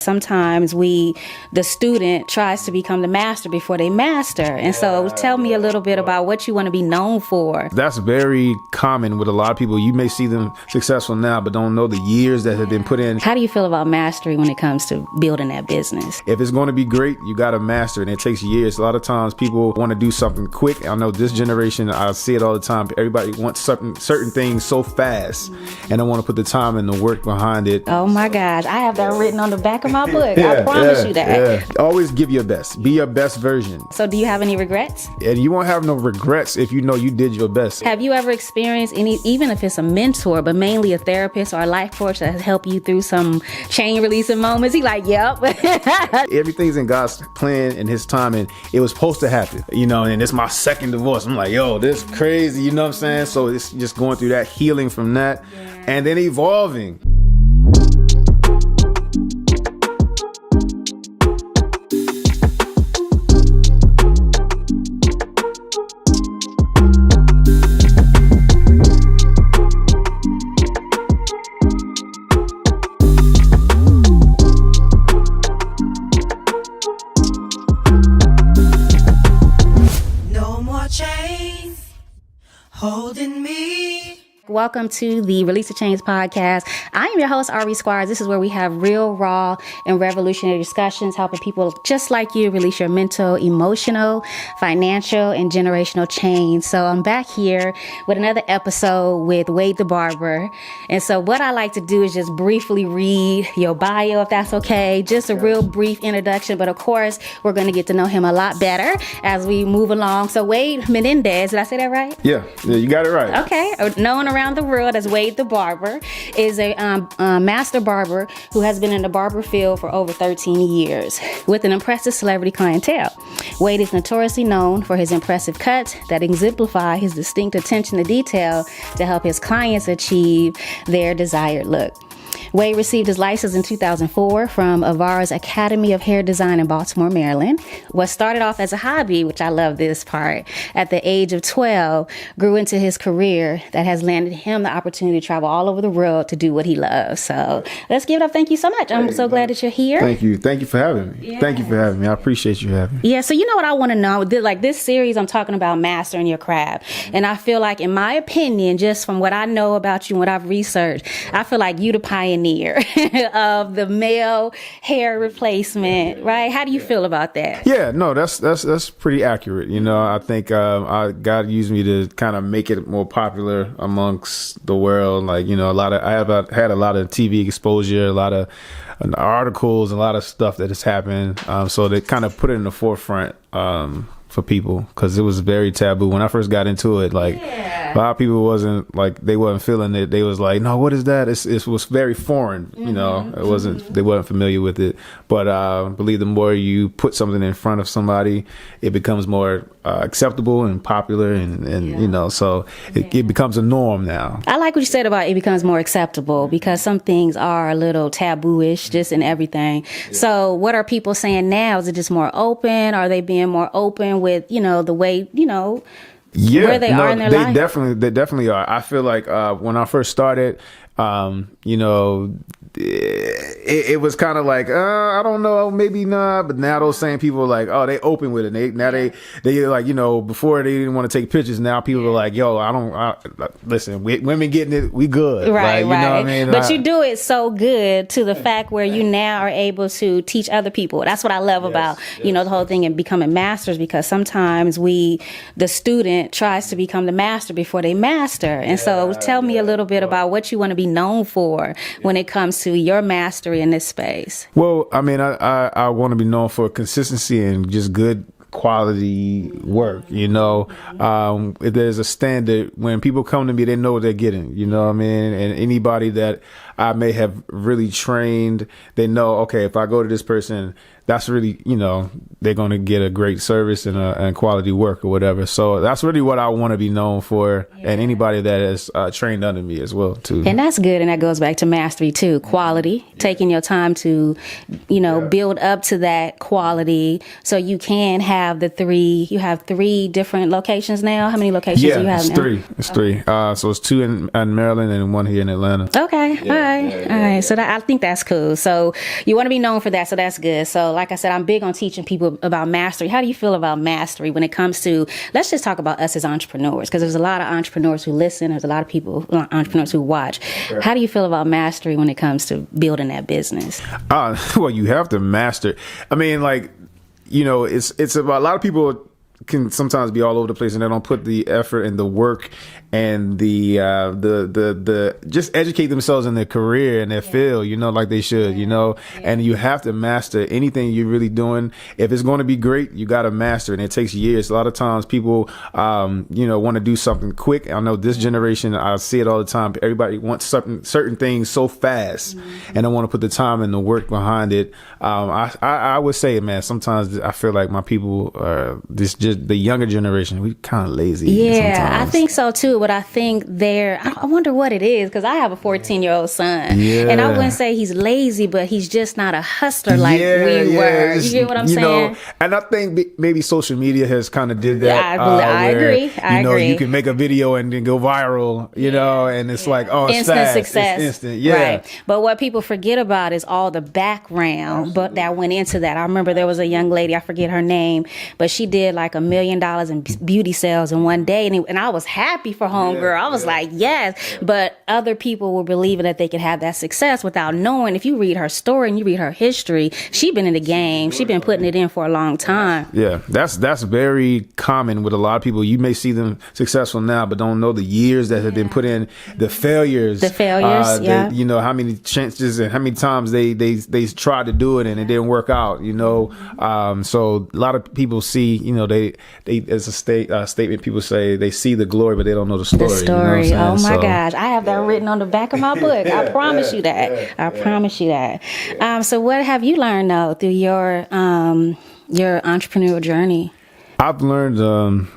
Sometimes the student tries to become the master before they master. And so tell me a little bit about what you want to be known for. That's very common with a lot of people. You may see them successful now, but don't know the years that have been put in. How do you feel about mastery when it comes to building that business? If it's going to be great, you got to master it. And it takes years. A lot of times people want to do something quick. I know this generation, I see it all the time. Everybody wants certain things so fast, and don't want to put the time and the work behind it. Oh my gosh, I have that written on the back of my book. I promise you that. Always give your best. Be your best version. So do you have any regrets? And you won't have no regrets if you know you did your best. Have you ever experienced any, even if it's a mentor, but mainly a therapist or a life coach that has helped you through some chain releasing moments? He like, yep. Everything's in God's plan and his time, and it was supposed to happen, and it's my second divorce. I'm like, yo, this is crazy, you know what I'm saying? So it's just going through that healing from that, and then evolving. Holding me. Welcome to the Release the Chains podcast. I am your host, Ari Squires. This is where we have real, raw, and revolutionary discussions, helping people just like you release your mental, emotional, financial, and generational chains. So I'm back here with another episode with Wade the Barber. And so what I like to do is just briefly read your bio, if that's okay. Just a real brief introduction. But of course, we're going to get to know him a lot better as we move along. So Wade Menendez, did I say that right? Yeah, you got it right. Okay. Known around the world as Wade the Barber, is a master barber who has been in the barber field for over 13 years with an impressive celebrity clientele. Wade is notoriously known for his impressive cuts that exemplify his distinct attention to detail to help his clients achieve their desired look. Wade received his license in 2004 from Avara's Academy of Hair Design in Baltimore, Maryland. What started off as a hobby, which I love this part, at the age of 12, grew into his career that has landed him the opportunity to travel all over the world to do what he loves. So let's give it up. Thank you so much. I'm so glad that you're here. Thank you. Thank you for having me. Yes. Thank you for having me. I appreciate you having me. Yeah, so you know what I want to know? Like this series, I'm talking about mastering your craft. And I feel like, in my opinion, just from what I know about you and what I've researched, I feel like you the pioneer of the male hair replacement, right? How do you feel about that? Yeah, no, that's pretty accurate. I think God used me to kind of make it more popular amongst the world. Like, I have had a lot of TV exposure, a lot of articles, a lot of stuff that has happened. So they kind of put it in the forefront for people, because it was very taboo when I first got into it. Like, a lot of people wasn't feeling it. They was like, no, what is that? It was very foreign. They weren't familiar with it. But I believe the more you put something in front of somebody, it becomes more acceptable and popular, and so it becomes a norm now. I like what you said about it becomes more acceptable, because some things are a little taboo-ish just in everything. Yeah. So what are people saying now? Is it just more open? Are they being more open with, the way, where they are in their life? They definitely are. I feel like when I first started, it was kind of like, I don't know, maybe not. But now those same people are like, oh, they open with it. They like, before they didn't want to take pictures. Now people are like, yo, listen, women getting it, we good. Right, like, right. You know what I mean? But you do it so good to the fact where you now are able to teach other people. That's what I love about, the whole thing and becoming masters, because sometimes the student tries to become the master before they master. And so tell me a little bit about what you want to be known for when it comes to your mastery in this space. Well, I mean, I want to be known for consistency and just good quality work. If there's a standard, when people come to me, they know what they're getting, you know what I mean? And anybody that I may have really trained, they know, okay, if I go to this person, that's really, they're going to get a great service and quality work or whatever. So that's really what I want to be known for. Yeah. And anybody that is trained under me as well, too. And that's good. And that goes back to mastery, too. Quality, taking your time to, build up to that quality. So you can have you have 3 different locations now. How many locations do you have now? It's three. So it's 2 in Maryland and 1 here in Atlanta. Okay. Yeah. All Okay. All right. So I think that's cool. So you want to be known for that. So that's good. So like I said, I'm big on teaching people about mastery. How do you feel about mastery when it comes to, let's just talk about us as entrepreneurs, because there's a lot of entrepreneurs who listen. There's a lot of people, entrepreneurs who watch. Sure. How do you feel about mastery when it comes to building that business? Well, you have to master. I mean, like, it's about, a lot of people can sometimes be all over the place and they don't put the effort and the work and the just educate themselves in their career and their field, like they should, and you have to master anything you're really doing. If it's going to be great, you got to master it. And it takes years. A lot of times people, want to do something quick. I know this generation, I see it all the time. Everybody wants certain things so fast and don't want to put the time and the work behind it. I would say, man, sometimes I feel like my people are just the younger generation. We kind of lazy. Yeah, sometimes. I think so too. But I think I wonder what it is, because I have a 14-year-old son, and I wouldn't say he's lazy, but he's just not a hustler like we were. You get what I'm saying? And I think maybe social media has kind of did that. I agree. I agree. You can make a video and then go viral, and it's like, oh, it's instant fast. success. It's instant. Yeah. Right. But what people forget about is all the background, but that went into that. I remember there was a young lady, I forget her name, but she did like $1 million in beauty sales in one day, and I was happy for homegirl. I was like, yes. But other people were believing that they could have that success without knowing. If you read her story and you read her history, she been in the game. She been putting it in for a long time. Yeah, that's very common with a lot of people. You may see them successful now, but don't know the years that have been put in, the failures. How many chances and how many times they tried to do it and it didn't work out. So a lot of people see, they as a statement, people say they see the glory, but they don't know the story. Oh my gosh, I have that written on the back of my book. I promise you that. I promise you that. So what have you learned though through your entrepreneurial journey? I've learned,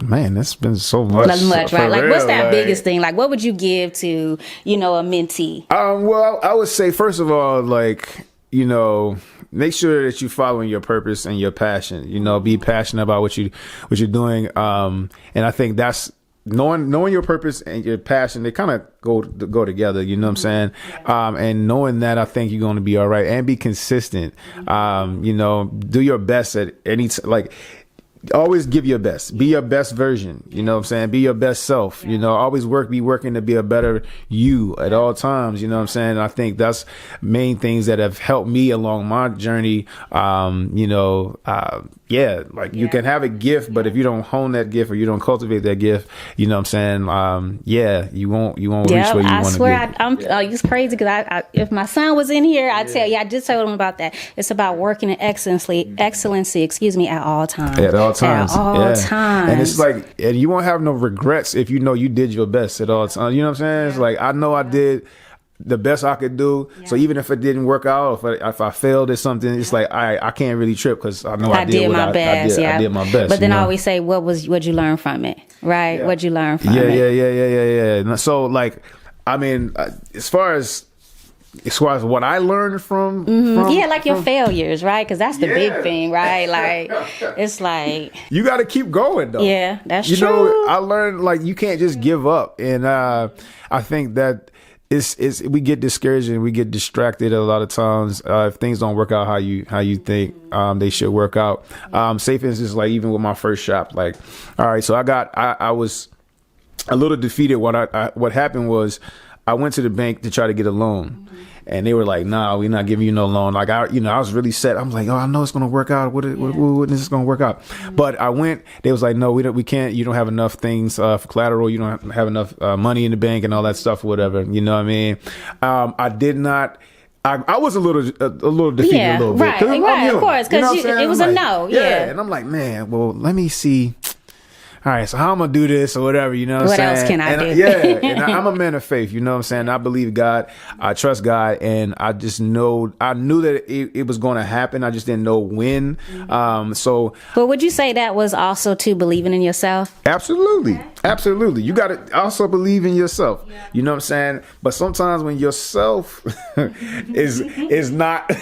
man, that's been so much. Not much, right? Like, real, what's that biggest thing? Like, what would you give to, a mentee? Well, I would say, first of all, like, make sure that you're following your purpose and your passion. Be passionate about what you're doing. And I think that's knowing your purpose and your passion. They kind of go together. You know what I'm saying? And knowing that, I think you're going to be all right, and be consistent. Do your best at any like. Always give your best. Be your best version. You know what I'm saying? Be your best self. Always be working to be a better you at all times. You know what I'm saying? And I think that's main things that have helped me along my journey. You can have a gift, but if you don't hone that gift or you don't cultivate that gift, you know what I'm saying? You won't reach where you want to be. I swear, it's crazy because if my son was in here, I'd tell you, I just told him about that. It's about working in excellency, at all times. At all times. At all times. And it's like, and you won't have no regrets if you know you did your best at all times. You know what I'm saying? It's like, I know I did the best I could do. So even if it didn't work out, if I failed at something, it's like I can't really trip because I know I did my best. I did my best. But then I always say, what'd you learn from it? Right? Yeah. What'd you learn from it? Yeah. So like, I mean, as far as what I learned from your failures, right? Because that's the big thing, right? Like, it's like you got to keep going, though. Yeah, that's true. I learned like you can't just give up, and I think that we get discouraged and we get distracted a lot of times if things don't work out how you think they should work out. Say for instance, like even with my first shop, like, all right, so I was a little defeated. What happened was I went to the bank to try to get a loan. And they were like, "Nah, we're not giving you no loan." Like I was really set. I'm like, "Oh, I know it's gonna work out. What is this gonna work out?" But I went. They was like, "No, we can't. You don't have enough things for collateral. You don't have enough money in the bank and all that stuff, or whatever." You know what I mean? I did not. I was a little defeated a little bit. Right, of course, because it was a no. Yeah, and I'm like, man, well, let me see. All right, so how I'm gonna do this or whatever, you know what I'm saying? What else can I do? And I'm a man of faith, you know what I'm saying? I believe God, I trust God, and I knew that it was gonna happen. I just didn't know when. But would you say that was also too believing in yourself? Absolutely. Absolutely. You got to also believe in yourself. You know what I'm saying? But sometimes when yourself is not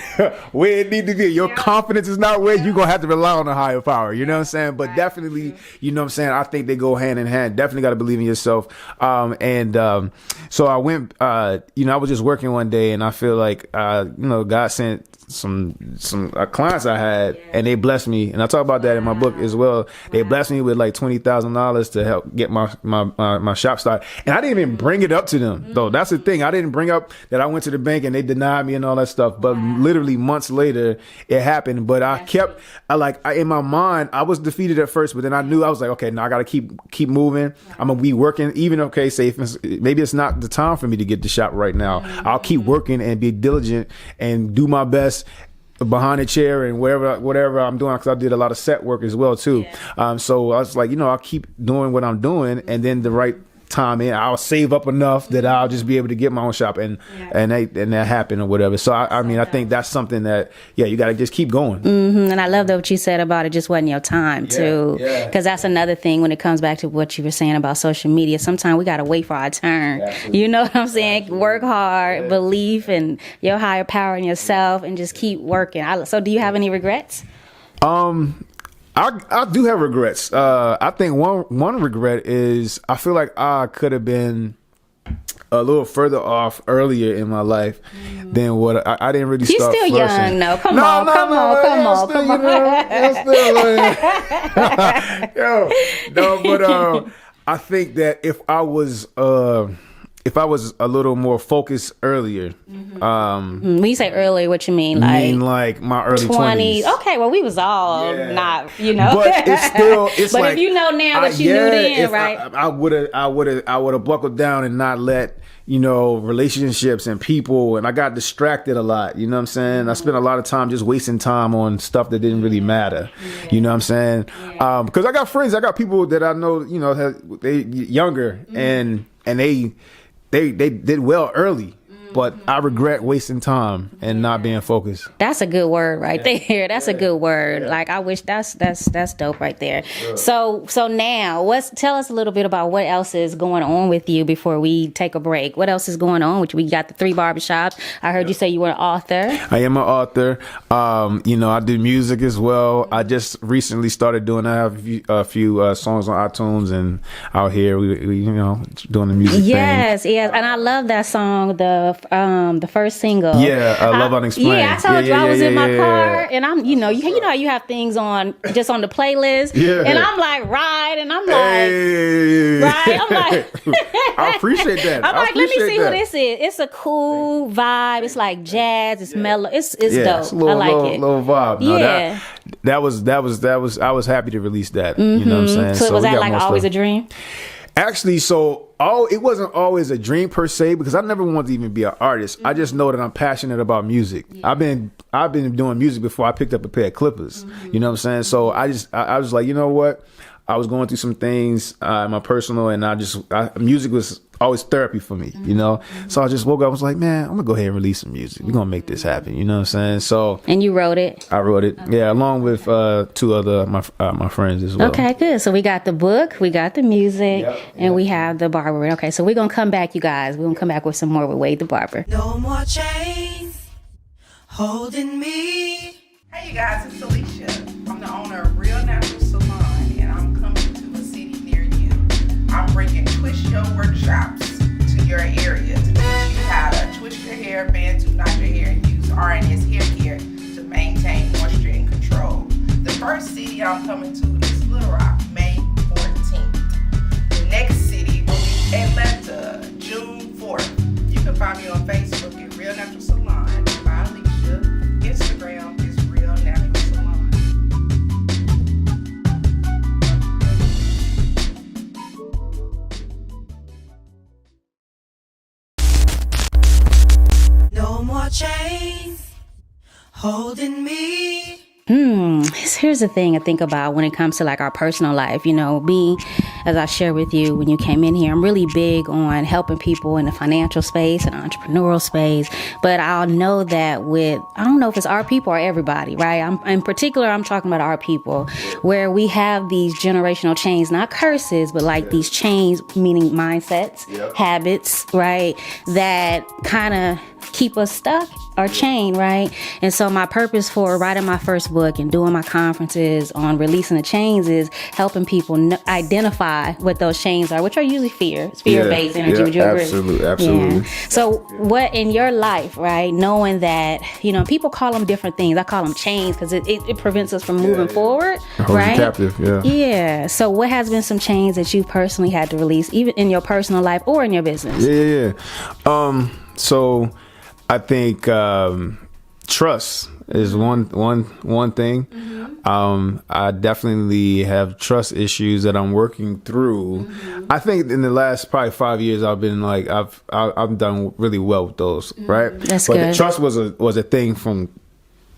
where it need to be, your confidence is not where, you're going to have to rely on a higher power. You know what I'm saying? But definitely, you know what I'm saying? I think they go hand in hand. Definitely got to believe in yourself. So I went, I was just working one day, and I feel like, God sent some clients I had, and they blessed me, and I talk about that in my book as well. They blessed me with like $20,000 to help get my shop started, and I didn't even bring it up to them though. That's the thing. I didn't bring up that I went to the bank and they denied me and all that stuff. But literally months later, it happened. But in my mind, I was defeated at first, but then I knew, I was like, okay, now I got to keep moving. I'm gonna be working, even maybe it's not the time for me to get the shop right now. I'll keep working and be diligent and do my best behind a chair and whatever I'm doing, because I did a lot of set work as well too. So I was like, I'll keep doing what I'm doing, and then the right time in, I'll save up enough that I'll just be able to get my own shop, and that happened or whatever. So I think that's something that you got to just keep going. And I love what you said about it just wasn't your time too, because that's another thing when it comes back to what you were saying about social media. Sometimes we got to wait for our turn. Absolutely. You know what I'm saying? Absolutely. Work hard, believe in your higher power in yourself, and just keep working. So do you have any regrets? I do have regrets. I think one regret is I feel like I could have been a little further off earlier in my life than what I didn't really start. You're still flourishing. young, no. Come on. I think that if I was a little more focused earlier. When you say earlier, what you mean? Like my early 20s. Okay, well, we was all not, But it's but like, if you know now that you knew then, right? I would have buckled down and not let, relationships and people, and I got distracted a lot. You know what I'm saying? I spent a lot of time just wasting time on stuff that didn't really matter. You know what I'm saying? Because I got friends, I got people that I know, they younger, and they did well early, but I regret wasting time and not being focused. That's a good word right there. That's a good word. Like, I wish that's dope right there. Sure. So now tell us a little bit about what else is going on with you before we take a break. What else is going on? We got the 3 barbershops. I heard you say you were an author. I am an author. I do music as well. I just recently started doing, I have a few songs on iTunes, and out here we doing the music thing. Yes. And I love that song, the first single. I Love Unexplained. I told you I was in my car, and I'm, you have things on just on the playlist, and I'm like, ride, and I'm like, right, I'm like, I appreciate that. I'm like, let me see who this is. It's a cool vibe. It's like jazz. It's mellow. It's dope. It's a little, I like it. Little vibe. No, that was. I was happy to release that. You know what I'm saying? So was that like always a dream? Actually, it wasn't always a dream per se, because I never wanted to even be an artist. I just know that I'm passionate about music. I've been doing music before I picked up a pair of clippers. You know what I'm saying? So I was like, you know what? I was going through some things in my personal, and music was always therapy for me, So I just woke up, I was like, man, I'm gonna go ahead and release some music. We're gonna make this happen, you know what I'm saying? So. And you wrote it? I wrote it, along with 2 other my friends as well. Okay, good. So we got the book, we got the music, and we have the barber. Okay, so we're gonna come back, you guys. We're gonna come back with some more with Wade the Barber. No more chains holding me. Hey you guys, it's Alicia. I'm the owner of Real Natural Salon, and I'm coming to a city near you. I'm bringing Twist Your workshops to your area to teach you how to twist your hair, band to knot your hair, and use RNS hair care to maintain moisture and control. The first city I'm coming to is Little Rock, May 14th. The next city will be Atlanta, June 4th. You can find me on Facebook at Real Natural Salon by Alicia. Instagram is Real Natural Salon. No more chains holding me. Here's the thing I think about when it comes to like our personal life, being as I shared with you when you came in here, I'm really big on helping people in the financial space and entrepreneurial space. But I'll know that I don't know if it's our people or everybody, right? In particular, I'm talking about our people, where we have these generational chains, not curses, but like these chains, meaning mindsets, habits, right? That kind of keep us stuck or chained, right? And so my purpose for writing my first book and doing my conferences on releasing the chains is helping people identify what those chains are, which are usually fear-based energy. Would you agree? Absolutely. Yeah. So what in your life, right, knowing that, people call them different things. I call them chains because it prevents us from moving forward, right? Captive, Yeah. So what has been some chains that you personally had to release, even in your personal life or in your business? Yeah. So I think trust is one thing. I definitely have trust issues that I'm working through. I think in the last probably 5 years, I've been like I've done really well with those, right? That's but good. The trust was a thing from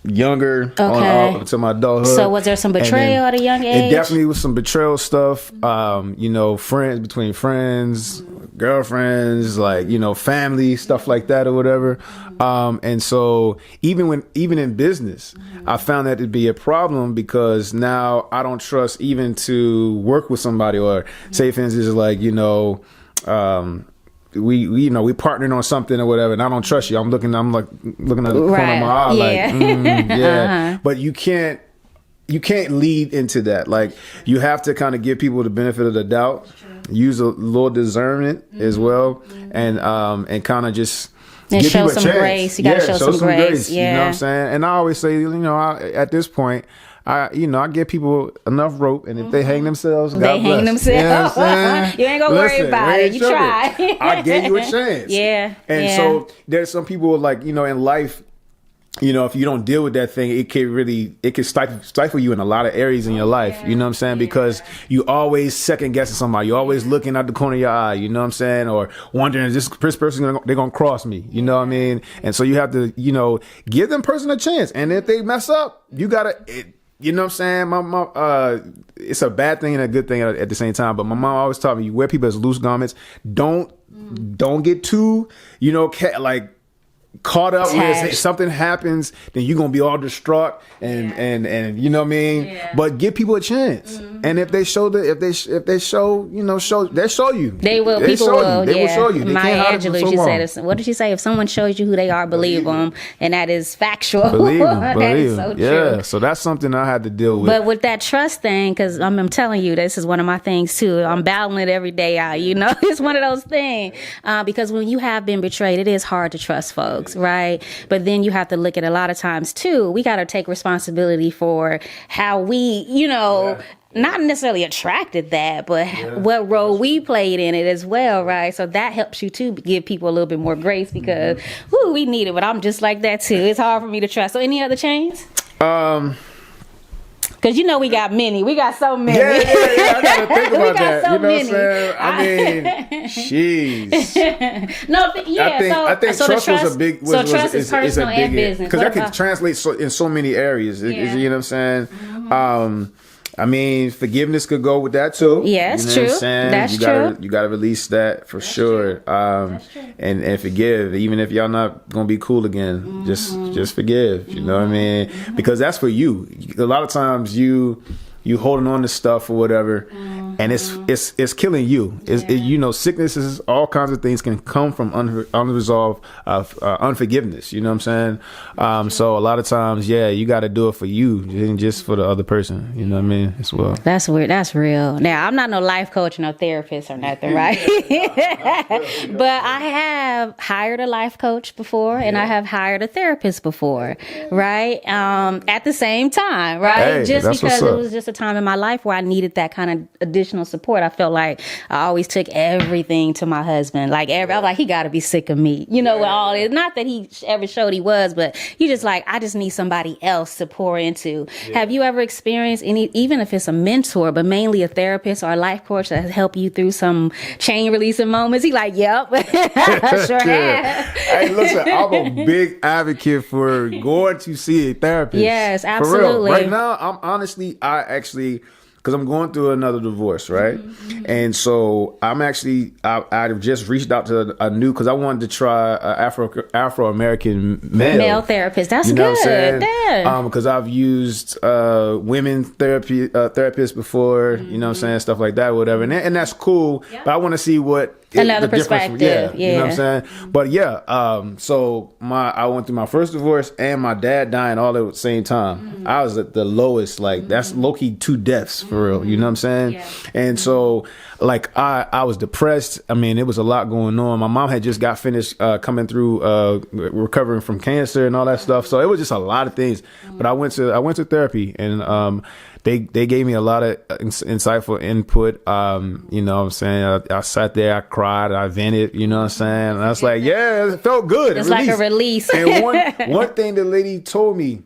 younger on up to my adulthood. So was there some betrayal at a young age? It definitely was some betrayal stuff. Friends between friends, girlfriends, like, family, stuff like that or whatever. And so even in business, I found that to be a problem because now I don't trust even to work with somebody or say, for instance, like, we partnered on something or whatever, and I don't trust you. I'm looking at the corner of my eye, like, But you can't lead into that. Like, you have to kind of give people the benefit of the doubt, use a little discernment as well, and kind of just give show people a some chance. grace. You gotta show some grace. You know what I'm saying? And I always say, at this point, I give people enough rope, and if they hang themselves, God they bless. hang themselves. You know what I'm saying? You ain't gonna worry about it. You try. I gave you a chance. And so there's some people like, in life, if you don't deal with that thing, it can stifle you in a lot of areas in your life. You know what I'm saying? Because you always second guessing somebody. You're always looking out the corner of your eye. You know what I'm saying? Or wondering, is this person they're gonna cross me? You know what I mean? And so you have to, give them person a chance. And if they mess up, you gotta. You know what I'm saying? It's a bad thing and a good thing at the same time. But my mom always taught me, you wear people as loose garments. Don't get too, caught up with something happens, then you're gonna be all distraught and you know what I mean. But give people a chance, and if they show they'll show you. They will. They will show you. They Maya can't hide it for Angelou, so long. she said, what did she say? If someone shows you who they are, believe them, and that is factual. Believe them. That is so true. Yeah. So that's something I had to deal with. But with that trust thing, because I'm telling you, this is one of my things too. I'm battling it every day out. It's one of those things because when you have been betrayed, it is hard to trust folks, right? But then you have to look at a lot of times too. We got to take responsibility for how we, not necessarily attracted that, but what role we played in it as well, right? So that helps you to give people a little bit more grace because, we need it. But I'm just like that too. It's hard for me to trust. So any other chains? Because we got many. We got so many. Yeah. I gotta think about that. So many. What I'm saying? I mean, jeez. No, I think so trust was a big. So trust is personal and business. Because that can translate in so many areas. You know what I'm saying? I mean, forgiveness could go with that too. Yeah, it's true. That's true. You gotta release that for sure. And forgive, even if y'all not gonna be cool again. Just forgive. You know what I mean? Because that's for you. A lot of times you holding on to stuff or whatever, and it's killing you. Sicknesses, all kinds of things can come from unresolved unforgiveness. You know what I'm saying? So a lot of times, you got to do it for you and just for the other person. You know what I mean? As well. That's weird. That's real. Now, I'm not no life coach, no therapist or nothing, right? But I have hired a life coach before, and I have hired a therapist before, right? At the same time, right? Hey, just that's because what's it up. was just a time in my life where I needed that kind of additional support. I felt like I always took everything to my husband. I was like, he got to be sick of me, with all this. Not that he ever showed he was, but you just like, I just need somebody else to pour into. Have you ever experienced any, even if it's a mentor, but mainly a therapist or a life coach that has helped you through some chain releasing moments? He like, yep, I sure have. Hey, listen, I'm a big advocate for going to see a therapist. Yes, absolutely. For real. Right now, I actually, because I'm going through another divorce, right? And so I've just reached out to a new, because I wanted to try Afro-American Male therapist. That's you know good. what I'm saying? Because I've used women therapists before, you know what I'm saying, stuff like that, whatever, and that's cool. But I want to see what Another the difference- perspective. you know what I'm saying. But so I went through my first divorce and my dad dying all at the same time. I was at the lowest, like that's low-key 2 deaths for real. You know what I'm saying? Yeah. And so like I was depressed. I mean, it was a lot going on. My mom had just got finished coming through recovering from cancer and all that stuff. So it was just a lot of things. But I went to therapy, and they gave me a lot of insightful input. You know what I'm saying? I sat there, I cried, I vented, you know what I'm saying? And I was like, yeah, it felt good. It's like a release. And one thing the lady told me,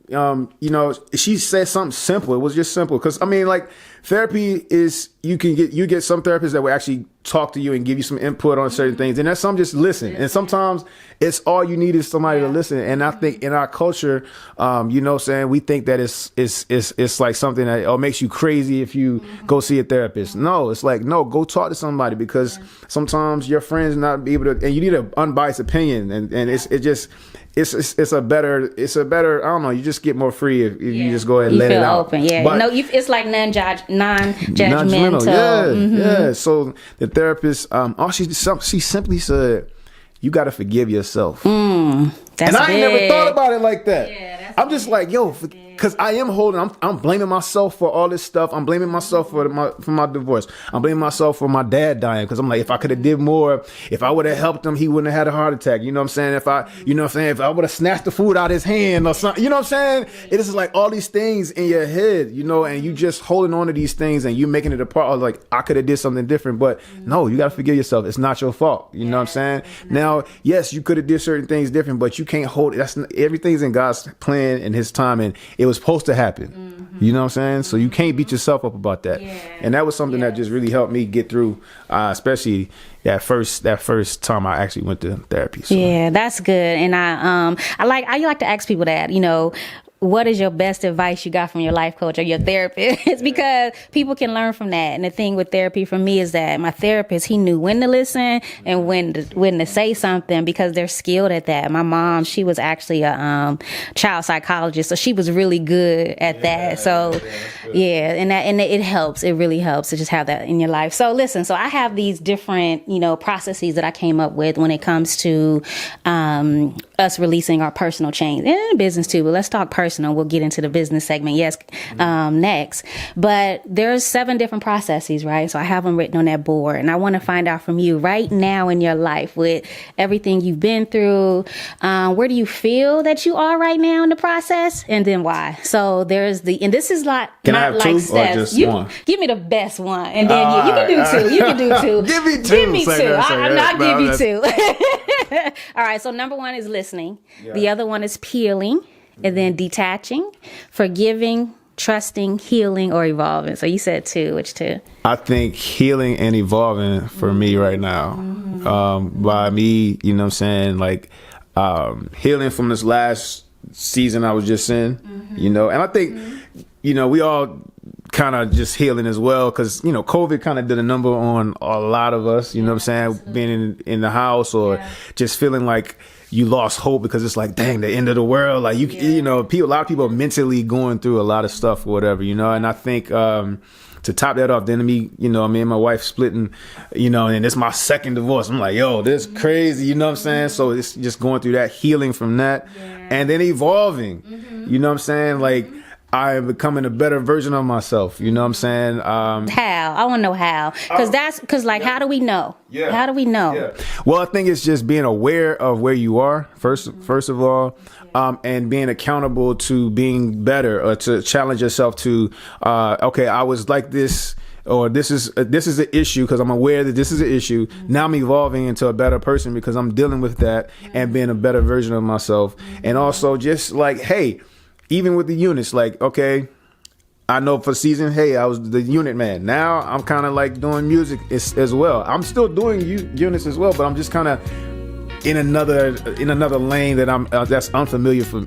you know, she said something simple. It was just simple. Because, I mean, like, therapy is, you get some therapists that will actually talk to you and give you some input on certain things. And that's some just listen. And sometimes it's all you need is somebody to listen. And I think in our culture, you know what I'm saying, we think that it's like something that makes you crazy if you go see a therapist. No, it's like, no, go talk to somebody, because sometimes your friends not be able to, and you need an unbiased opinion. And it's a better, I don't know, you just get more free if you just go ahead and let it out. Open, yeah. But, it's like non-judgmental. Yeah. So the therapist, she simply said, you got to forgive yourself. That's and I ain't never big. thought about it like that. Yeah, I'm just like, yo, because I am I'm blaming myself for all this stuff. I'm blaming myself for my divorce. I'm blaming myself for my dad dying, because I'm like, if I could have did more, if I would have helped him, he wouldn't have had a heart attack. You know what I'm saying? If I would have snatched the food out of his hand or something, you know what I'm saying? It is like all these things in your head, you know, and you just holding on to these things and you making it a part of like, I could have did something different, but no, you got to forgive yourself. It's not your fault. You know what I'm saying? Now, yes, you could have did certain things different, but you can't hold it. Everything's in God's plan and his time, and it was supposed to happen. You know what I'm saying? So you can't beat yourself up about that. And that was something that just really helped me get through, especially that first time I actually went to therapy. So. Yeah, that's good. And I like to ask people that, you know, what is your best advice you got from your life coach or your therapist? Because people can learn from that. And the thing with therapy for me is that my therapist, he knew when to listen and when to say something, because they're skilled at that. My mom, she was actually a child psychologist, so she was really good at that. So and it helps. It really helps to just have that in your life. So listen, so I have these different, you know, processes that I came up with when it comes to us releasing our personal chains, and business too, but let's talk personal. We'll get into the business segment, next. But there's 7 different processes, right? So I have them written on that board, and I want to find out from you right now in your life, with everything you've been through, where do you feel that you are right now in the process, and then why? So there's and this is not Can I have like 2 steps. or just one? Give me the best one, and then you can do 2. You can do 2. Give me 2. Give me 2. Say I'm not that. give you 2. All right. So number 1 is listening. Yeah. The other one is peeling, and then detaching, forgiving, trusting, healing, or evolving. So you said 2. Which 2? I think healing and evolving for me right now. By me, you know what I'm saying, like healing from this last season I was just in, you know, and I think, you know, we all kind of just healing as well, because, you know, COVID kind of did a number on a lot of us, you know what I'm saying, being in the house, or just feeling like you lost hope, because it's like, dang, the end of the world. Like you know, a lot of people are mentally going through a lot of stuff or whatever, you know. And I think to top that off, then me and my wife splitting, you know, and it's my second divorce. I'm like, yo, this is crazy, you know what I'm saying? So it's just going through that, healing from that, and then evolving, you know what I'm saying? Like, I'm becoming a better version of myself. You know what I'm saying? How? I want to know how. Because how do we know? Yeah. How do we know? Yeah. Well, I think it's just being aware of where you are, first of all, and being accountable to being better, or to challenge yourself to, okay, I was like this, or this is an issue, because I'm aware that this is an issue. Now I'm evolving into a better person because I'm dealing with that and being a better version of myself. And also just like, hey, even with the units, like, okay, I know for season, hey, I was the unit man. Now I'm kind of like doing music as well. I'm still doing units as well, but I'm just kind of in another lane that I'm that's unfamiliar for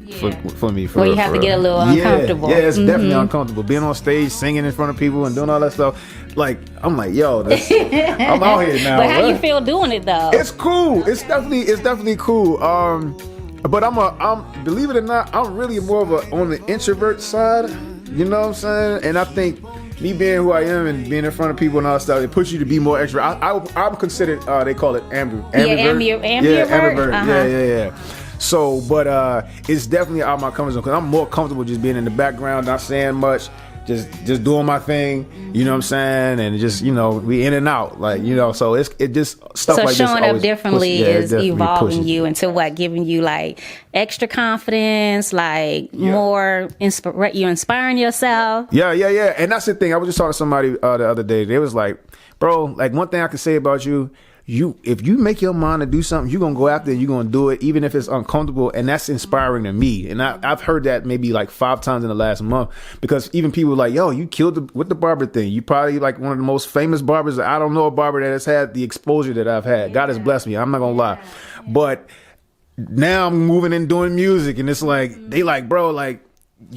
me. Where you have to get a little uncomfortable. Yeah, it's definitely uncomfortable. Being on stage, singing in front of people, and doing all that stuff. Like I'm like, yo, I'm out here now. But how you feel doing it though? It's cool. It's definitely cool. But I'm believe it or not, I'm really more of on the introvert side. You know what I'm saying? And I think me being who I am and being in front of people and all that stuff, it pushes you to be more extrovert. I'm considered. They call it ambivert. Ambivert. Yeah. So, but it's definitely out of my comfort zone because I'm more comfortable just being in the background, not saying much. Just doing my thing, you know what I'm saying, and just we in and out, like so it just stuff so like this. So showing up differently is evolving you into what, giving you like extra confidence, like more you're inspiring yourself. Yeah, and that's the thing. I was just talking to somebody the other day. They was like, bro, like one thing I can say about you. If you make your mind to do something, you're gonna go after it, you're gonna do it, even if it's uncomfortable, and that's inspiring to me. And I've heard that maybe like 5 times in the last month, because even people like, yo, you killed with the barber thing. You probably like one of the most famous barbers. I don't know a barber that has had the exposure that I've had. God has blessed me. I'm not gonna lie, but now I'm moving and doing music, and it's like they like, bro, like.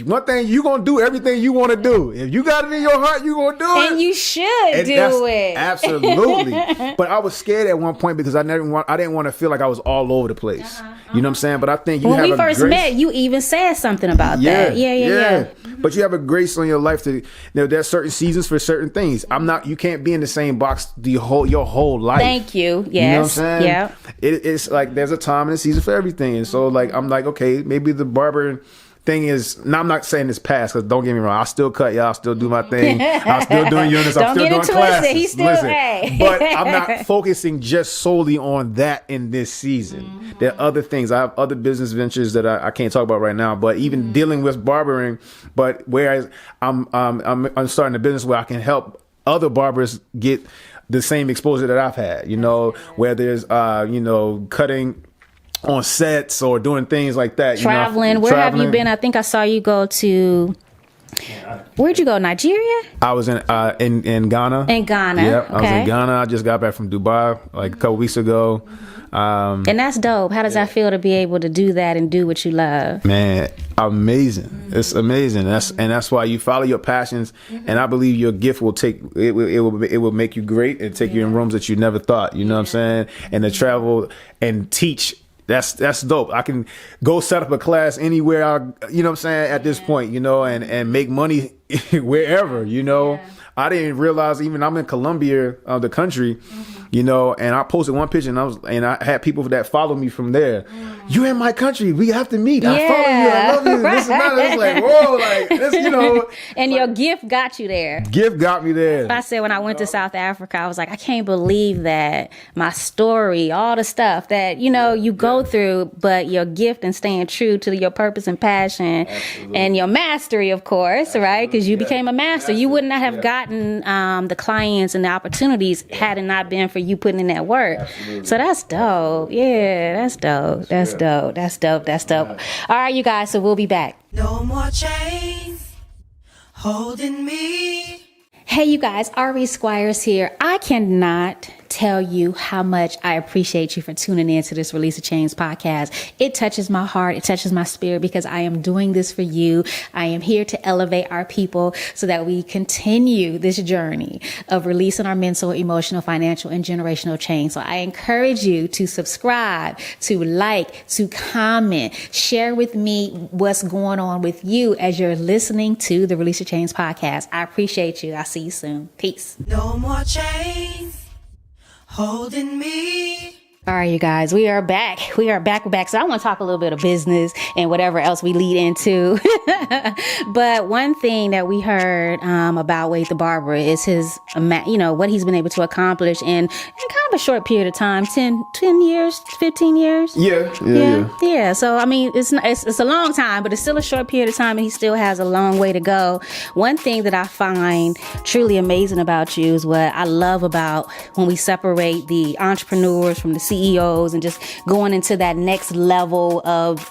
One thing, you gonna do everything you want to do. If you got it in your heart, you gonna do it, and you should do it. Absolutely. But I was scared at one point because I didn't want to feel like I was all over the place. You know what I'm saying? But I think when we first met, you even said something about that. Yeah. But you have a grace on your life to. There's certain seasons for certain things. You can't be in the same box your whole life. Thank you. Yes. You know what I'm saying? Yeah. It's like there's a time and a season for everything, and so like I'm like, okay, maybe the barber thing is, now I'm not saying it's past, because don't get me wrong, I still cut y'all, I still do my thing, I'm still doing units, I'm still doing classes. He's still, but I'm not focusing just solely on that in this season. There are other things. I have other business ventures that I can't talk about right now, but even dealing with barbering, but whereas I'm starting a business where I can help other barbers get the same exposure that I've had, where there's cutting on sets or doing things like that. Traveling. Where have you been? I think I saw you go to. Where'd you go? Nigeria? I was in Ghana. In Ghana. Yep, I was in Ghana. I just got back from Dubai like a couple weeks ago. And that's dope. How does that feel to be able to do that and do what you love? Man, amazing. It's amazing. That's why you follow your passions, and I believe your gift will take it will make you great and take you in rooms that you never thought. You know what I'm saying? And to travel and teach. That's dope. I can go set up a class anywhere, you know what I'm saying, at this point, and make money wherever, I didn't realize even I'm in Colombia, the country, and I posted one picture and I had people that follow me from there. You're in my country. We have to meet. I follow you. I love you. This and that. It's like, whoa, like this, And your gift got you there. Gift got me there. I said when I went to South Africa, I was like, I can't believe that my story, all the stuff that, you go through, but your gift and staying true to your purpose and passion. Absolutely. And your mastery, of course, right? Because you became a master. You would not have gotten the clients and the opportunities had it not been for you putting in that work. Absolutely. So that's dope. Yeah, that's dope. That's dope. That's dope. That's dope. All right, you guys. So we'll be back. No more chains holding me. Hey, you guys. Ari Squires here. I cannot tell you how much I appreciate you for tuning in to this Release the Chains podcast. It touches my heart. It touches my spirit because I am doing this for you. I am here to elevate our people so that we continue this journey of releasing our mental, emotional, financial, and generational chains. So I encourage you to subscribe, to like, to comment, share with me what's going on with you as you're listening to the Release the Chains podcast. I appreciate you. I'll see you soon. Peace. No more chains holding me. All right, you guys, we are back. We are back. So I want to talk a little bit of business and whatever else we lead into. But one thing that we heard about Wade the Barber is his, what he's been able to accomplish in kind of a short period of time, 10 years, 15 years. Yeah. So, I mean, it's a long time, but it's still a short period of time and he still has a long way to go. One thing that I find truly amazing about you is what I love about when we separate the entrepreneurs from the CEOs and just going into that next level of,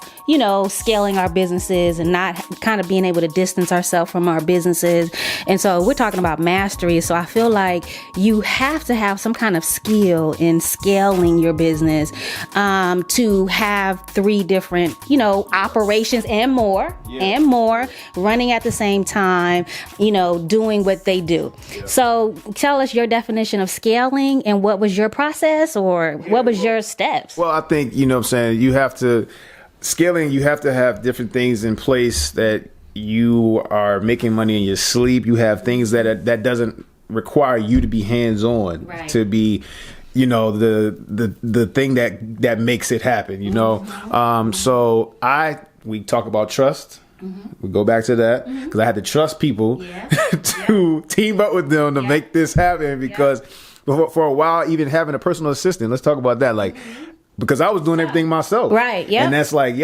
scaling our businesses and not kind of being able to distance ourselves from our businesses. And so we're talking about mastery. So I feel like you have to have some kind of skill in scaling your business to have 3 different, operations and more running at the same time, doing what they do. Yeah. So tell us your definition of scaling and what was your process or what was your steps? Well, I think, you have to scaling, you have to have different things in place that you are making money in your sleep. You have things that doesn't require you to be hands-on, right, to be, the thing that makes it happen, So we talk about trust. Mm-hmm. We go back to that because I had to trust people to team up with them to make this happen because for a while, even having a personal assistant, let's talk about that. Like, because I was doing everything myself. Right. Yeah. And that's like,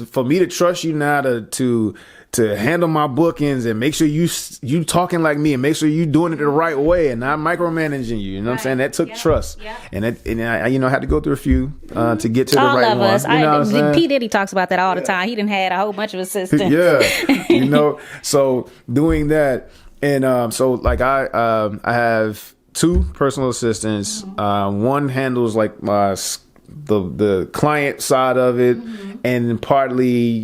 for me to trust you now to handle my bookings and make sure you talking like me and make sure you doing it the right way and not micromanaging you. You know what I'm saying? That took trust. Yeah. And I had to go through a few to get to the right one. All of us. P. Diddy talks about that all the time. He done had a whole bunch of assistants. So doing that. And so like I have 2 personal assistants. One handles like the client side of it, and partly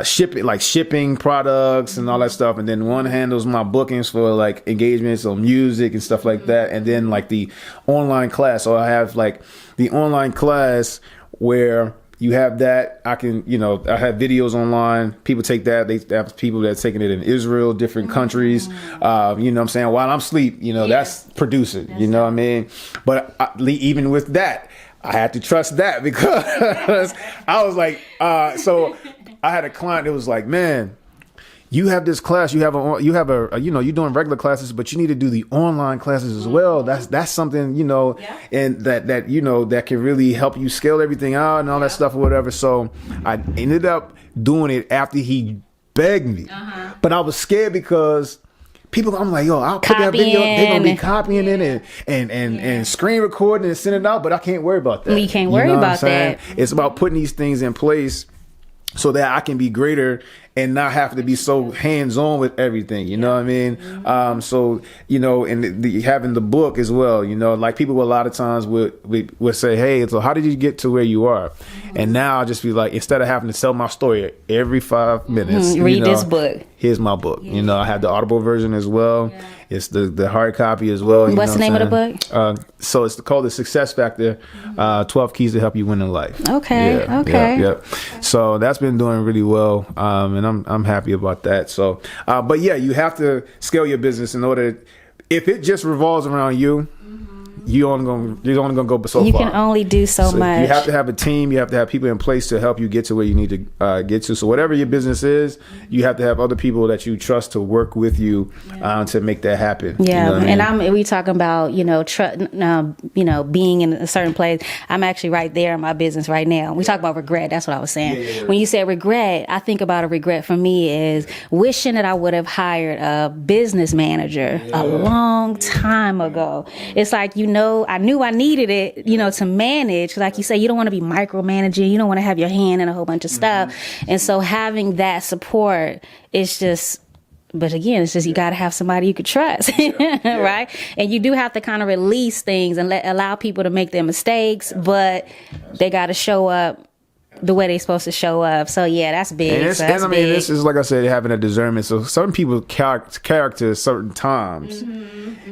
shipping products and all that stuff, and then one handles my bookings for like engagements on music and stuff like that, and then like the online class. So I have like the online class where you have that. I can, I have videos online. People take that. They have people that are taking it in Israel, different countries. What I'm saying? While I'm asleep, that's producing, what I mean? But even with that, I had to trust that because I was like, so I had a client that was like, man, you have this class, you're doing regular classes, but you need to do the online classes as well. That's something, and that can really help you scale everything out and all that stuff or whatever. So I ended up doing it after he begged me, but I was scared because I'm like, I'll put that video. They're gonna be copying it and screen recording and sending it out, but I can't worry about that. We can't worry about that. It's about putting these things in place so that I can be greater and not have to be so hands-on with everything, you know what I mean? So, and having the book as well, like people a lot of times would say, hey, so how did you get to where you are? And now I'll just be like, instead of having to tell my story every 5 minutes, read this book. Here's my book. I have the Audible version as well. Yeah. It's the hard copy as well. What's the name of the book? So it's called The Success Factor, 12 Keys to Help You Win in Life. Okay. Yeah. So that's been doing really well. And I'm happy about that. So, but yeah, you have to scale your business in order. If it just revolves around you, you're only gonna go so far. You can only do so much. You have to have a team. You have to have people in place to help you get to where you need to get to. So whatever your business is, you have to have other people that you trust to work with you to make that happen. Yeah, and we talking about being in a certain place. I'm actually right there in my business right now. We talk about regret. That's what I was saying. Yeah. When you say regret, I think about a regret for me is wishing that I would have hired a business manager a long time ago. It's like I knew I needed it, to manage. Like you say, you don't want to be micromanaging. You don't want to have your hand in a whole bunch of stuff. And so having that support is just, but again, it's just you got to have somebody you could trust, right? And you do have to kind of release things and allow people to make their mistakes, but they got to show up the way they're supposed to show up. So yeah, that's big. And this is, like I said, having a discernment. So certain people character certain times,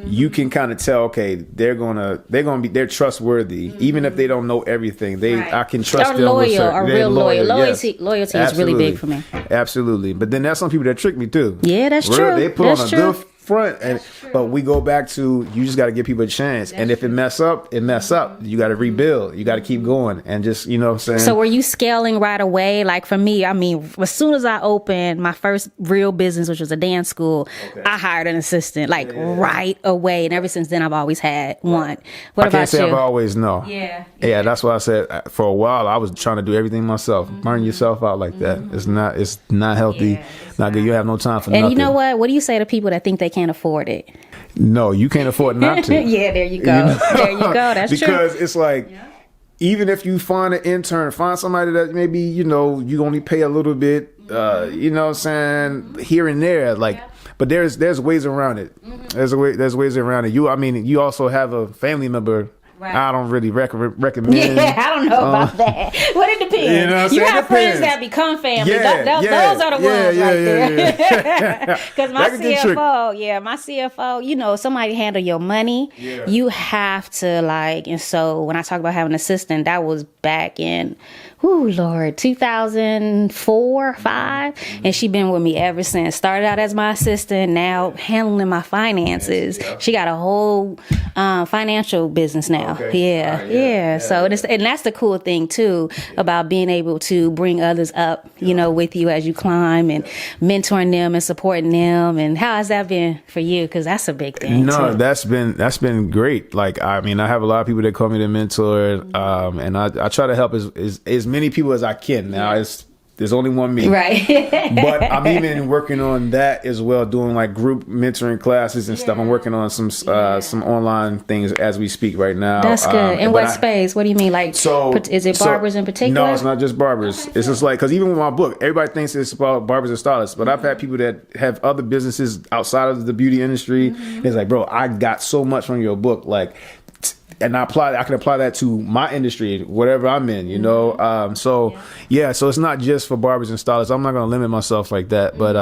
you can kind of tell, okay, they're trustworthy, even if they don't know everything. I can trust them. Real loyal. Loyalty is really big for me. Absolutely. But then there's some people that trick me too. Yeah, that's true. They put on a good front, but we go back to, you just got to give people a chance. And if it mess up, you got to rebuild. You got to keep going and just, what I'm saying. So were you scaling right away? Like for me, as soon as I opened my first real business, which was a dance school, I hired an assistant right away. And ever since then, I've always had one. What about you? I can't say I've always Yeah, that's why I said for a while I was trying to do everything myself. Burn yourself out like that. It's not healthy. Not good. You have no time for nothing. And you know what? What do you say to people that think they can't afford it? No, you can't afford not to. Yeah, there you go. There you go. That's because true. It's like even if you find an intern, find somebody that maybe, you only pay a little bit, you know what I'm saying, here and there. Like, but there's ways around it. There's ways around it. You also have a family member. Right. I don't really recommend. Yeah, I don't know about that. Well, it depends. You know what I'm saying? You have friends that become family. Those are the ones right there. Because my CFO, somebody handle your money. Yeah. You have to and so when I talk about having an assistant, that was back in, 2004, 5, and she been with me ever since. Started out as my assistant, now handling my finances. Yeah. She got a whole financial business now. Okay. Yeah. So and that's the cool thing too about being able to bring others up, with you as you climb and mentoring them and supporting them. And how has that been for you? Because that's a big thing. No, too. that's been great. Like, I have a lot of people that call me the mentor, and I try to help as many people as I can. Now there's only one me, right? But I'm even working on that as well, doing like group mentoring classes and stuff. I'm working on some online things as we speak right now. That's good. In what space? What do you mean? Like, is it barbers in particular? No, it's not just barbers. Okay. It's just like, because even with my book, everybody thinks it's about barbers and stylists, but I've had people that have other businesses outside of the beauty industry. Mm-hmm. It's like, bro, I got so much from your book, like. And I can apply that to my industry, whatever I'm in, So it's not just for barbers and stylists. I'm not going to limit myself like that. But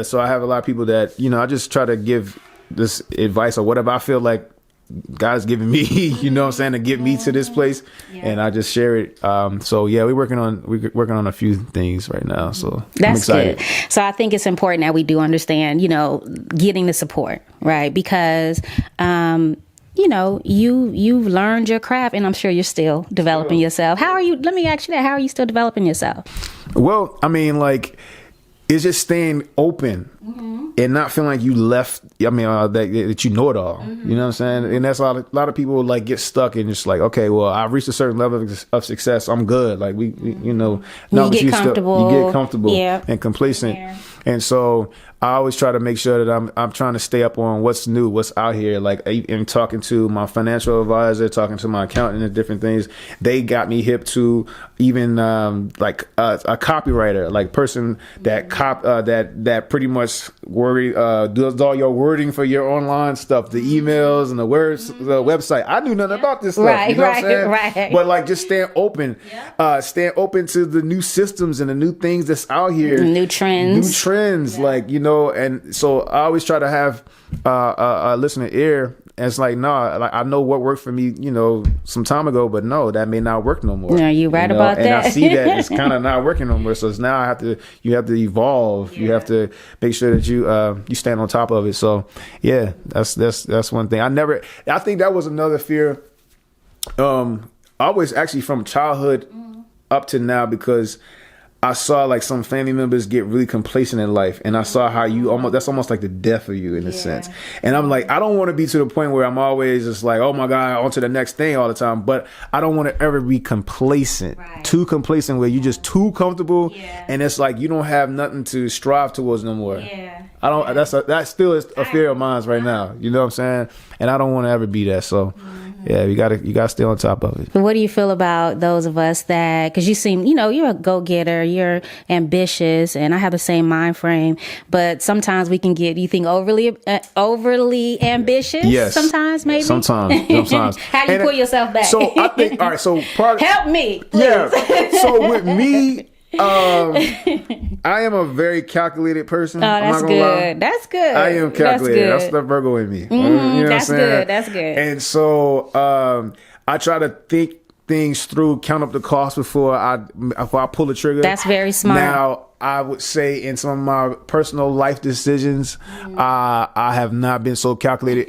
so I have a lot of people that, I just try to give this advice or whatever I feel like God's giving me, to get me to this place, and I just share it. We're working on a few things right now. So that's good. So I think it's important that we do understand, getting the support, right? Because, you've learned your craft, and I'm sure you're still developing yourself. Let me ask you that. How are you still developing yourself? Well, it's just staying open and not feeling like you left. That you know it all. Mm-hmm. You know what I'm saying? And that's a lot of people get stuck and just like, okay, well, I've reached a certain level of success. I'm good. Like you get comfortable and complacent. Yeah. And so I always try to make sure that I'm trying to stay up on what's new, what's out here. Like, in talking to my financial advisor, talking to my accountant and different things, they got me hip to even a copywriter, like person that that pretty much does all your wording for your online stuff, the emails and the words, the website. I knew nothing about this stuff. Right, you know what I'm saying? Right. But just staying open, staying open to the new systems and the new things that's out here, new trends, and so I always try to have a listening ear. And it's like, no, I know what worked for me, some time ago, but no, that may not work no more. No, you're right about that. And I see that it's kind of not working no more. So it's now you have to evolve. Yeah. You have to make sure that you stand on top of it. So yeah, that's one thing. I think that was another fear. Always actually from childhood up to now, because I saw some family members get really complacent in life, and I saw how that's almost like the death of you in a sense. And I'm like, I don't want to be to the point where I'm always just like, oh my God, on to the next thing all the time. But I don't want to ever be complacent, too complacent, where you're just too comfortable, and it's like you don't have nothing to strive towards no more. I don't. That still is a fear of mine right now. You know what I'm saying? And I don't want to ever be that. So. Yeah, you gotta stay on top of it. What do you feel about those of us that, because you seem, you're a go-getter, you're ambitious, and I have the same mind frame, but sometimes we can get, you think, overly ambitious? Yes. Sometimes, maybe? Sometimes. How do you pull yourself back? So I think, all right, so help me, please. Yeah. So with me, I am a very calculated person. Oh, that's good. That's good. I am calculated. That's the Virgo in me. You know that's good. That's good. And so I try to think things through, count up the cost before I pull the trigger. That's very smart. Now, I would say in some of my personal life decisions, I have not been so calculated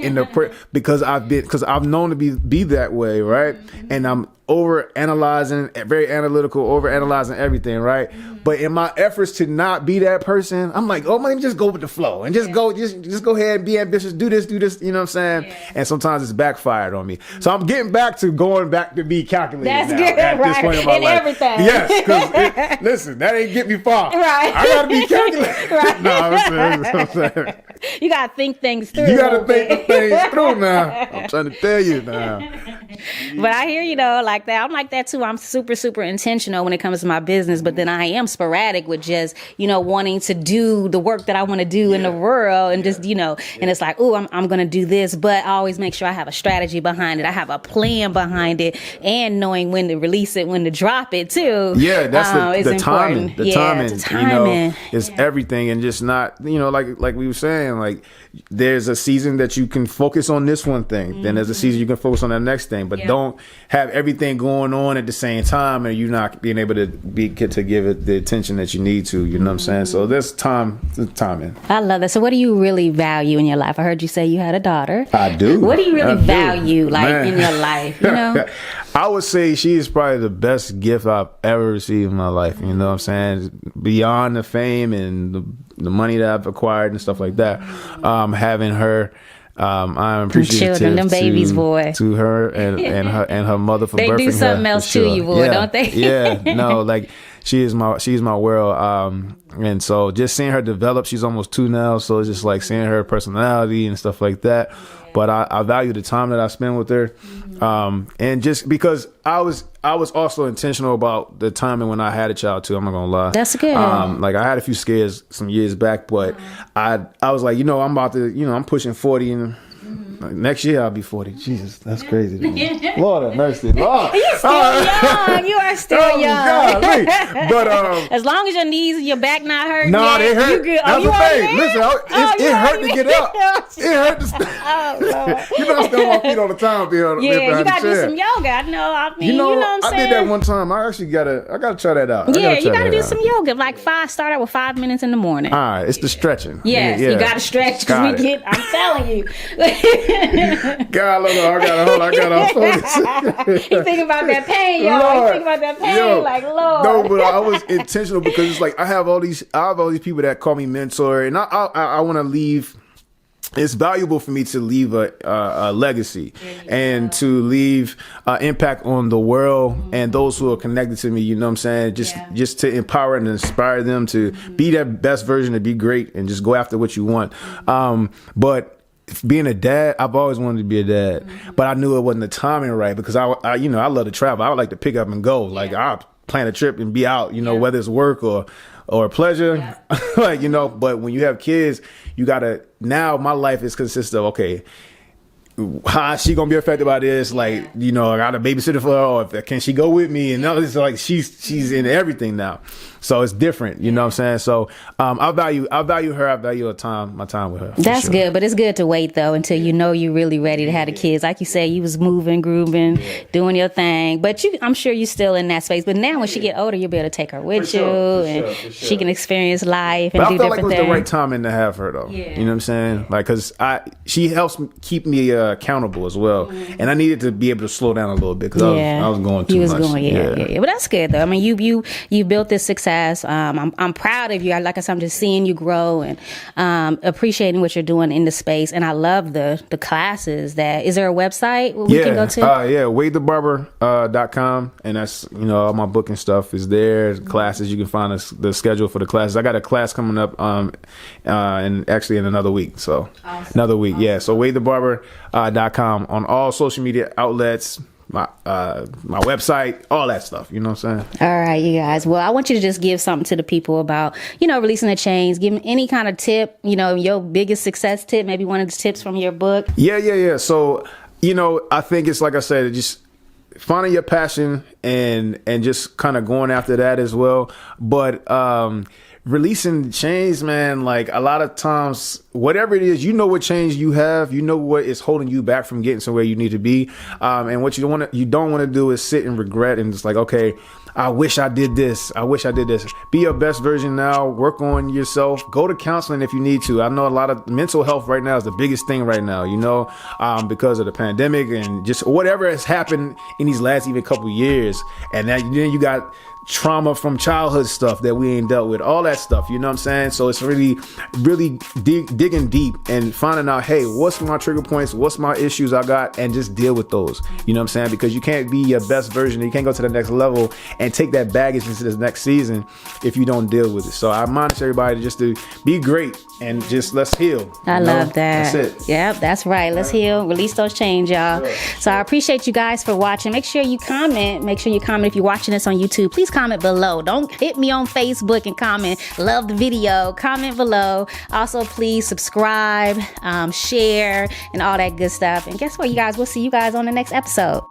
because I've known to be that way, right? And I'm over analyzing, very analytical, over analyzing everything, right? But in my efforts to not be that person, I'm like, oh, let me just go with the flow and just go ahead and be ambitious, do this, you know what I'm saying? Yeah. And sometimes it's backfired on me. So I'm getting back to be calculated. That's now, good, at this point in my life. Everything. Yes, because listen, that ain't get me far. Right. I gotta be calculated. Right. No, I'm saying. You gotta think things through. You gotta think the things through now. I'm trying to tell you now. But I hear like that. I'm like that too. I'm super intentional when it comes to my business, but then I am sporadic with just, wanting to do the work that I want to do in the world, and just, and it's like, oh, I'm going to do this, but I always make sure I have a strategy behind it. I have a plan behind it, and knowing when to release it, when to drop it too. Yeah, that's the timing. The timing, is everything, and just not, like we were saying, like there's a season that you can focus on this one thing, then there's a season you can focus on the next thing, but don't have everything going on at the same time, and you not being able to get to give it the attention that you need to. You know what I'm saying? So there's timing. I love that. So what do you really value in your life? I heard you say you had a daughter. I do. What do you really value, in your life? I would say she is probably the best gift I've ever received in my life. You know what I'm saying? Beyond the fame and the money that I've acquired and stuff like that, having her, I'm appreciative them babies, boy. to her and her mother for birthing her. They do something else to you, boy, don't they? Yeah, no, like she's my world. And so just seeing her develop, she's almost 2 now, so it's just like seeing her personality and stuff like that. But I value the time that I spend with her, and just because I was also intentional about the timing when I had a child too. I'm not gonna lie. That's good. Like I had a few scares some years back, but I was like, I'm about to, I'm pushing 40, and next year I'll be 40. Jesus, that's crazy. Lord have mercy. Lord. You're still young. You are still young. But as long as your knees and your back not hurting, they hurt. You good. That's the thing. Listen, it hurt to get up. It hurt to Oh, Lord. I stand on my feet all the time. You gotta do some yoga. I know. You know what I'm saying? I did that one time. I actually gotta try that out. Yeah, you gotta do some yoga. Like start out with 5 minutes in the morning. All right, it's the stretching. Yes, you gotta stretch because I'm telling you. God, I gotta focus. You think about that pain, y'all. You think about that pain, like Lord. No, but I was intentional because it's like I have all these people that call me mentor, and I want to leave. It's valuable for me to leave a legacy and to leave impact on the world and those who are connected to me. You know what I'm saying? Just to empower and inspire them to be that best version, to be great, and just go after what you want. But being a dad, I've always wanted to be a dad, but I knew it wasn't the timing right because I love to travel. I would like to pick up and go. Like I plan a trip and be out, whether it's work or pleasure, but when you have kids, now my life is consists of, okay, how is she gonna be affected by this? Like, I got a babysitter for her, or can she go with me? And now it's like she's in everything now. So it's different, you know what I'm saying? So I value her, I value my time with her. That's good, but it's good to wait though until you're really ready to have the kids. Like you said, you was moving, grooving, doing your thing. But I'm sure you're still in that space. But now when she get older, you'll be able to take her with you, and she can experience life and do different things. I feel like it was the right timing to have her though. Yeah. You know what I'm saying? Like, cause she helps keep me accountable as well, and I needed to be able to slow down a little bit because I was going too much. Yeah. But that's good though. I mean, you built this success. I'm proud of you. Like I said, I'm just seeing you grow and appreciating what you're doing in the space. And I love the classes. Is there a website we can go to? YIELDS.com, and that's all my booking stuff is there. Classes, you can find the schedule for the classes. I got a class coming up and actually in another week. So awesome. Another week, yeah. So YIELDSBarber.com on all social media outlets. My website, all that stuff, you know what I'm saying? All right, you guys. Well, I want you to just give something to the people about, releasing the chains. Give them any kind of tip, your biggest success tip, maybe one of the tips from your book. Yeah. So, I think it's like I said, just finding your passion and just kind of going after that as well. But releasing chains, man, like a lot of times, whatever it is, what change you have, what is holding you back from getting somewhere you need to be. And what you don't want to do is sit and regret and just like, okay, I wish I did this. Be your best version now. Work on yourself. Go to counseling if you need to. I know a lot of mental health right now is the biggest thing right now, because of the pandemic and just whatever has happened in these last even couple years. And then you got trauma from childhood stuff that we ain't dealt with, all that stuff, you know what I'm saying? So it's really digging deep and finding out, hey, what's my trigger points, what's my issues I got, and just deal with those, you know what I'm saying? Because you can't be your best version, you can't go to the next level and take that baggage into this next season if you don't deal with it. So I admonish everybody just to be great and just let's heal. I love that. That's it. Yep, that's right. Let's heal, release those chains, y'all. So I appreciate you guys for watching. Make sure you comment if you're watching this on YouTube. Please comment below. Don't hit me on Facebook and comment love the video. Comment below. Also, please subscribe, share, and all that good stuff. And guess what, you guys? We'll see you guys on the next episode.